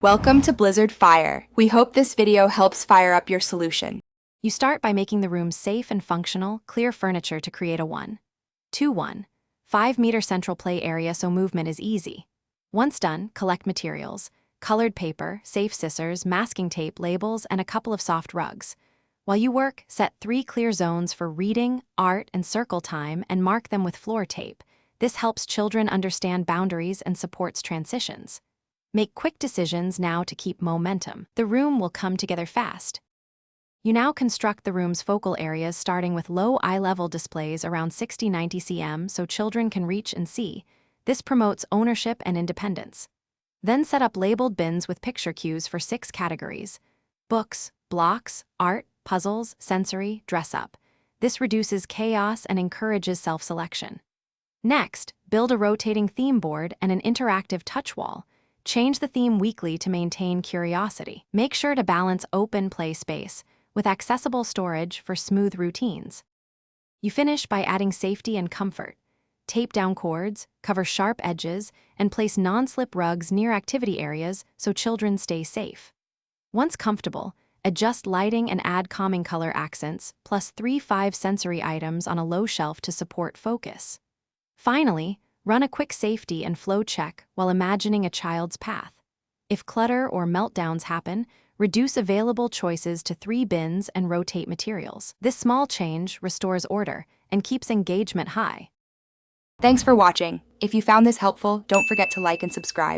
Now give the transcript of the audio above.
Welcome to Blizzard Fire. We hope this video helps fire up your solution. You start by making the room safe and functional, clear furniture to create a 5-meter central play area so movement is easy. Once done, collect materials: colored paper, safe scissors, masking tape, labels, and a couple of soft rugs. While you work, set 3 clear zones for reading, art, and circle time and mark them with floor tape. This helps children understand boundaries and supports transitions. Make quick decisions now to keep momentum. The room will come together fast. You now construct the room's focal areas starting with low eye-level displays around 60-90 cm so children can reach and see. This promotes ownership and independence. Then set up labeled bins with picture cues for 6 categories: books, blocks, art, puzzles, sensory, dress-up. This reduces chaos and encourages self-selection. Next, build a rotating theme board and an interactive touch wall. Change the theme weekly to maintain curiosity. Make sure to balance open play space with accessible storage for smooth routines. You finish by adding safety and comfort. Tape down cords, cover sharp edges, and place non-slip rugs near activity areas so children stay safe. Once comfortable, adjust lighting and add calming color accents, plus 3-5 sensory items on a low shelf to support focus. Finally, run a quick safety and flow check while imagining a child's path. If clutter or meltdowns happen, reduce available choices to 3 bins and rotate materials. This small change restores order and keeps engagement high. Thanks for watching. If you found this helpful, don't forget to like and subscribe.